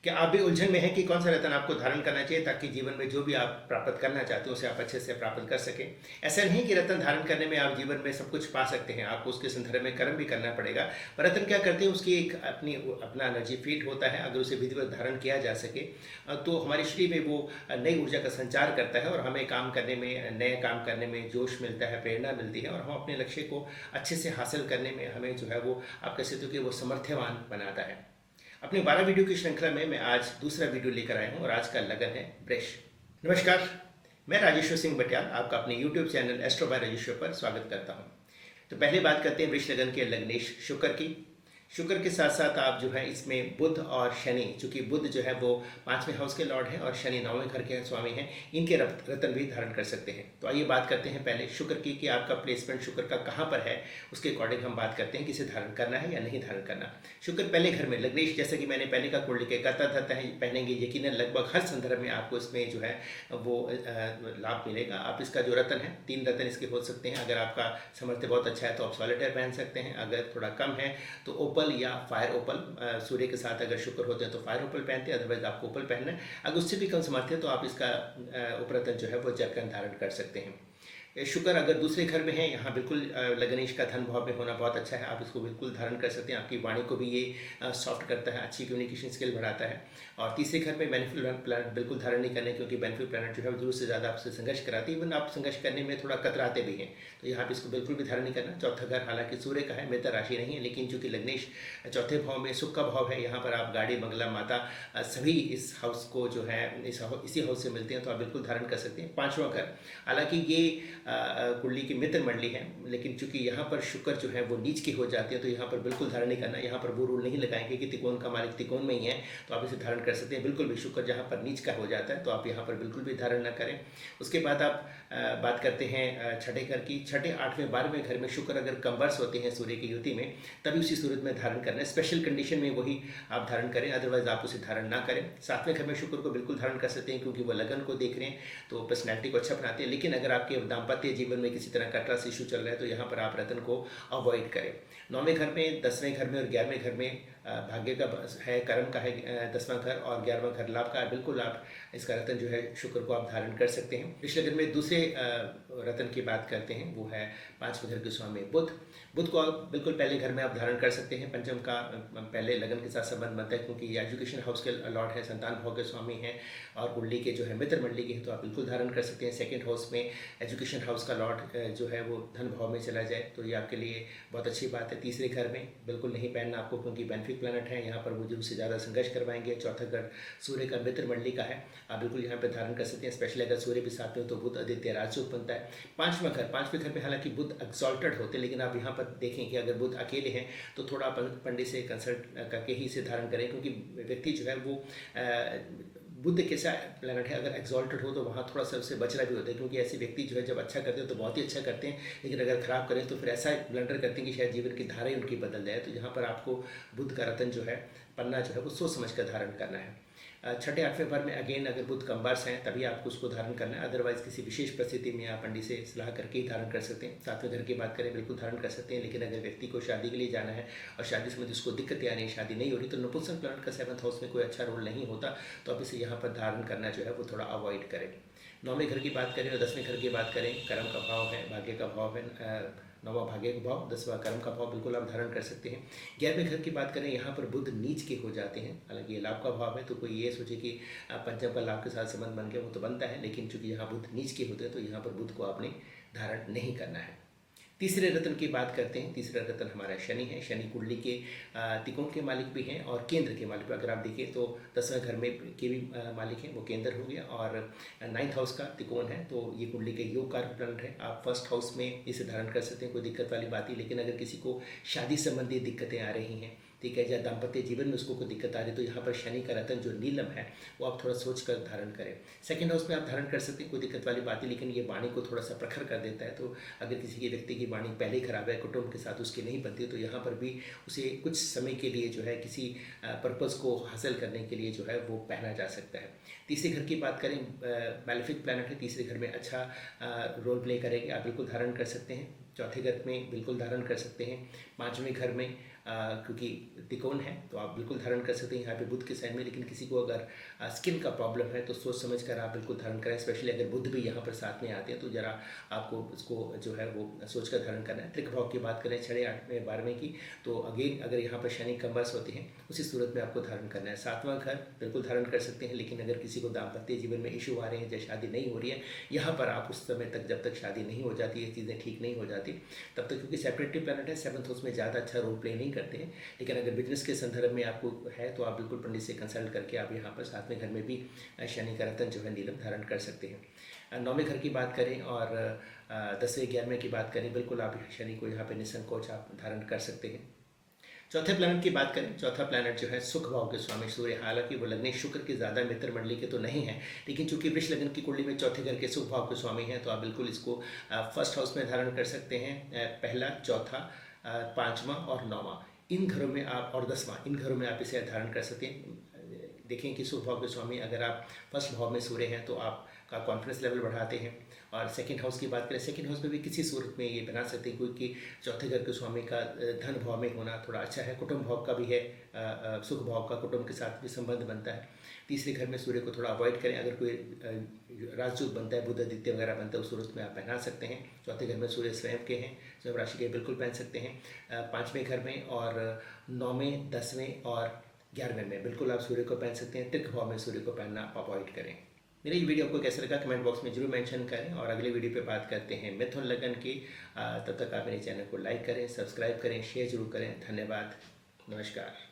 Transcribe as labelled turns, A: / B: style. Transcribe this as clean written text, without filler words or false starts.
A: क्या आप भी उलझन में हैं कि कौन सा रत्न आपको धारण करना चाहिए ताकि जीवन में जो भी आप प्राप्त करना चाहते हो उसे आप अच्छे से प्राप्त कर सकें। ऐसा नहीं कि रत्न धारण करने में आप जीवन में सब कुछ पा सकते हैं, आपको उसके संदर्भ में कर्म भी करना पड़ेगा। पर रत्न क्या करते हैं, उसकी एक अपना एनर्जी फीड होता है। अगर उसे विधिवत धारण किया जा सके तो हमारे शरीर में वो नई ऊर्जा का संचार करता है और हमें काम करने में, नए काम करने में जोश मिलता है, प्रेरणा मिलती है और हम अपने लक्ष्य को अच्छे से हासिल करने में हमें जो है वो आप कह सकते हो कि वो समर्थ्यवान बनाता है। अपने 12 वीडियो की श्रृंखला में मैं आज दूसरा वीडियो लेकर आया हूँ और आज का लगन है ब्रश। नमस्कार, मैं राजेश्वर सिंह बटियाल आपका अपने YouTube channel astro by Rajeshwar पर स्वागत करता हूँ। तो पहले बात करते हैं वृष लगन के लग्नेश शुक्र की। शुक्र के साथ साथ आप जो है इसमें बुध और शनि, चूंकि बुध जो है वो 5वें हाउस के लॉर्ड हैं और शनि 9वें घर के स्वामी हैं, इनके रत्न भी धारण कर सकते हैं। तो आइए बात करते हैं पहले शुक्र की कि आपका प्लेसमेंट शुक्र का कहाँ पर है। उसके अकॉर्डिंग हम बात करते हैं कि इसे धारण करना है या नहीं धारण करना। शुक्र पहले घर में लग्नेश, जैसे कि मैंने पहले का कुंडली के करता धरता है पहनेंगे, यकीनन लगभग हर संदर्भ में आपको इसमें जो है वो लाभ मिलेगा। आप इसका जो रत्न है, 3 रत्न इसके हो सकते हैं। अगर आपका सामर्थ्य बहुत अच्छा है तो आप सॉलिटेयर पहन सकते हैं, अगर थोड़ा कम है तो ओपल या फायर ओपल, सूर्य के साथ अगर शुक्र होते हैं तो फायर ओपल पहनते हैं, अदरवाइज आपको ओपल पहनना है। अगर उससे भी कम सामर्थ्य है तो आप इसका उपरतन जो है वो जरकन धारण कर सकते हैं। शुक्र अगर दूसरे घर में है, यहाँ बिल्कुल लग्नेश का धन भाव में होना बहुत अच्छा है, आप इसको बिल्कुल धारण कर सकते हैं। आपकी वाणी को भी ये सॉफ्ट करता है, अच्छी कम्युनिकेशन स्किल बढ़ाता है। और तीसरे घर में बेनिफिट प्लैनेट बिल्कुल धारण नहीं करने, क्योंकि बेनिफिट प्लैनेट जो है जरूर से ज़्यादा आपसे संघर्ष कराती है, इवन आप संघर्ष करने में थोड़ा कतराते भी हैं, तो यहाँ पर इसको बिल्कुल भी धारण नहीं करना। चौथा घर हालांकि सूर्य का है, मित्र राशि नहीं है, लेकिन चूंकि लग्नेश चौथे भाव में सुख का भाव है, यहाँ पर आप गाड़ी बंगला माता सभी इस हाउस को जो है इसी हाउस से मिलते हैं, तो आप बिल्कुल धारण कर सकते हैं। 5वां घर, हालांकि ये कुंडली की मित्र मंडली है, लेकिन चूंकि यहाँ पर शुक्र जो है वो नीच की हो जाती है, तो यहाँ पर बिल्कुल धारण नहीं करना। यहाँ पर वो रूल नहीं लगाएंगे कि त्रिकोण का मालिक त्रिकोण में ही है तो आप इसे धारण कर सकते हैं। बिल्कुल भी शुक्र जहाँ पर नीच का हो जाता है तो आप यहाँ पर बिल्कुल भी धारण न करें। उसके बाद आप बात करते हैं छठे घर की। छठे, 8वें, 12वें घर में शुक्र अगर कंबर्स होते हैं सूर्य की युति में, तभी उसी सूरत में धारण करना है। स्पेशल कंडीशन में वही आप धारण करें, अदरवाइज आप उसे धारण ना करें। 7वें घर में शुक्र को बिल्कुल धारण कर सकते हैं, क्योंकि वो लगन को देख रहे हैं तो पर्सनैलिटी को अच्छा बनाते हैं। लेकिन अगर आपके दाम्पत्य जीवन में किसी तरह का ट्रस्ट इशू चल रहा है तो यहाँ पर आप रत्न को अवॉइड करें। 9वें घर में, 10वें घर में और 11वें घर में भाग्य का है, कर्म का है 10वां घर और 11वां घर लाभ का है, बिल्कुल आप इसका रत्न जो है शुक्र को आप धारण कर सकते हैं। वृष लगन में दूसरे रत्न की बात करते हैं, वो है 5वें घर के स्वामी बुध। बुध को आप बिल्कुल पहले घर में आप धारण कर सकते हैं। पंचम का पहले लगन के साथ संबंध बनता है, क्योंकि ये एजुकेशन हाउस के लॉर्ड है, संतान भाव के स्वामी हैं और कुंडली के जो है मित्र मंडली के हैं, तो आप बिल्कुल धारण कर सकते हैं। सेकेंड हाउस में एजुकेशन हाउस का लॉर्ड जो है वो धन भाव में चला जाए तो ये आपके लिए बहुत अच्छी बात है। तीसरे घर में बिल्कुल नहीं पहनना आपको, क्योंकि बेनिफिक प्लैनेट है, यहाँ पर वो जरूर से ज़्यादा संघर्ष करवाएंगे। चौथा घर सूर्य का मित्र मंडली का है, आप बिल्कुल यहाँ पर धारण कर सकते हैं। स्पेशली अगर सूर्य भी साथ में हो तो बुध आदित्य राजयोग बनता है। 5वां घर, 5वें घर में हालांकि बुध एक्सॉल्टेड होते हैं, लेकिन आप यहाँ पर देखें कि अगर बुध अकेले हैं तो थोड़ा पंडित से कंसल्ट करके ही इसे धारण करें, क्योंकि व्यक्ति जो है वो बुध कैसा प्लैनेट है, अगर एक्सॉल्टेड हो तो वहाँ थोड़ा सा उससे बचना भी होता है, क्योंकि ऐसे व्यक्ति जो है जब अच्छा करते हैं तो बहुत ही अच्छा करते हैं, लेकिन अगर खराब करें तो फिर ऐसा ब्लंडर करते हैं कि शायद जीवन की धारा ही उनकी बदल जाए। तो यहाँ पर आपको बुध का रत्न जो है, पन्ना जो है वो सोच समझ कर धारण करना है। छठे, 8वें घर में अगेन अगर बुध कंबार्स हैं तभी आपको उसको धारण करना है, अदरवाइज किसी विशेष परिस्थिति में आप पंडित से सलाह करके ही धारण कर सकते हैं। 7वें घर की बात करें, बिल्कुल धारण कर सकते हैं, लेकिन अगर व्यक्ति को शादी के लिए जाना है और शादी समय उसको दिक्कत आ रही है, शादी नहीं हो रही, तो नपुंसक प्लैनेट का 7th हाउस में कोई अच्छा रोल नहीं होता, तो आप इसे यहाँ पर धारण करना जो है वो थोड़ा अवॉइड करें। 9वें घर की बात करें और 10वें घर की बात करें, कर्म का भाव है, भाग्य का भाव है, 9वां भाग्य का भाव, 10वां कर्म का भाव, बिल्कुल आप धारण कर सकते हैं। 11वें घर की बात करें, यहाँ पर बुध नीच के हो जाते हैं, हालांकि ये लाभ का भाव है, तो कोई ये सोचे कि पंचम का लाभ के साथ संबंध बन गया, वो तो बनता है, लेकिन चूंकि यहाँ बुध नीच के होते हैं तो यहाँ पर बुध को आपने धारण नहीं करना है। तीसरे रत्न की बात करते हैं। तीसरा रत्न हमारा शनि है। शनि कुंडली के त्रिकोण के मालिक भी हैं और केंद्र के मालिक भी। अगर आप देखें तो 10वें घर में के भी मालिक हैं, वो केंद्र हो गया, और 9th हाउस का त्रिकोण है, तो ये कुंडली के योग कारक प्लैनेट है। आप फर्स्ट हाउस में इसे धारण कर सकते हैं, कोई दिक्कत वाली बात ही। लेकिन अगर किसी को शादी संबंधी दिक्कतें आ रही हैं, ठीक है, या दाम्पत्य जीवन में उसको कोई दिक्कत आ रही है, तो यहाँ पर शनि का रत्न जो नीलम है वो आप थोड़ा सोच कर धारण करें। सेकंड हाउस में आप धारण कर सकते हैं, कोई दिक्कत वाली बात है, लेकिन ये वाणी को थोड़ा सा प्रखर कर देता है, तो अगर किसी के व्यक्ति की वाणी पहले ही खराब है, कुटुंब के साथ उसकी नहीं बनती, तो यहाँ पर भी उसे कुछ समय के लिए जो है किसी पर्पज़ को हासिल करने के लिए जो है वो पहना जा सकता है। तीसरे घर की बात करें, मैलेफिक प्लैनेट है, तीसरे घर में अच्छा रोल प्ले करेंगे, आप बिल्कुल धारण कर सकते हैं। चौथे घर में बिल्कुल धारण कर सकते हैं। 5वें घर में क्योंकि त्रिकोण है तो आप बिल्कुल धारण कर सकते हैं यहाँ पे बुध के साइड में। लेकिन किसी को अगर स्किन का प्रॉब्लम है तो सोच समझ कर आप बिल्कुल धारण करें, स्पेशली अगर बुध भी यहाँ पर साथ में आते हैं तो ज़रा आपको इसको जो है वो सोच कर धारण करना है। त्रिक भाव की बात करें 6, 8, 12 की, तो अगेन अगर यहाँ पर शनि कम्बर्स होते हैं उसी सूरत में आपको धारण करना है। 7वां घर बिल्कुल धारण कर सकते हैं, लेकिन अगर किसी को दाम्पत्य जीवन में इशू आ रहे हैं या शादी नहीं हो रही है, यहाँ पर आप उस समय तक जब तक शादी नहीं हो जाती है, चीज़ें ठीक नहीं हो जाती तब तक, क्योंकि सेपरेटिव प्लैनेट है 7th हाउस में ज़्यादा अच्छा रोल प्ले नहीं करते हैं। लेकिन अगर बिजनेस के संदर्भ में आपको है तो आप बिल्कुल पंडित से कंसल्ट करके आप यहाँ पर 7वें घर में भी शनि का रत्न जो है नीलम धारण कर सकते हैं। 9वें घर की बात करें और 10वें 11वें की बात करें, बिल्कुल आप शनि को यहाँ पर निसंकोच आप धारण कर सकते हैं। चौथे प्लैनेट की बात करें, चौथा प्लैनेट जो है सुख भाव के स्वामी सूर्य, हालांकि वो लग्न शुक्र के ज़्यादा मित्र मंडली के तो नहीं है, लेकिन चूंकि वृष लग्न की कुंडली में चौथे घर के सुख भाव के स्वामी हैं तो आप बिल्कुल इसको फर्स्ट हाउस में धारण कर सकते हैं। पहला, चौथा, 5वां और 9वां इन घरों में आप, और 10वां, इन घरों में आप इसे धारण कर सकते हैं। देखें कि सुख भाव के स्वामी अगर आप फर्स्ट भाव में सूर्य हैं तो आपका कॉन्फिडेंस लेवल बढ़ाते हैं। और सेकंड हाउस की बात करें, सेकंड हाउस में भी किसी सूरत में ये बना सकते हैं, क्योंकि चौथे घर के स्वामी का धन भाव में होना थोड़ा अच्छा है। कुटुंब भाव का भी है, सुख भाव का कुटुंब के साथ भी संबंध बनता है। तीसरे घर में सूर्य को थोड़ा अवॉइड करें। अगर कोई राजदूत बनता है, बुध आदित्य वगैरह बनता है, उस सूरत में आप पहना सकते हैं। चौथे घर में सूर्य स्वयं के हैं, स्वयं राशि के बिल्कुल पहन सकते हैं। 5वें घर में और 9वें, 10वें और 11वें में बिल्कुल आप सूर्य को पहन सकते हैं। त्रिक भाव में सूर्य को पहनना आप अवॉइड करें। मेरा ये वीडियो आपको कैसा लगा कमेंट बॉक्स में जरूर मेंशन करें, और अगले वीडियो पे बात करते हैं मिथुन लग्न की। तब तक आप मेरे चैनल को लाइक करें, सब्सक्राइब करें, शेयर जरूर करें। धन्यवाद, नमस्कार।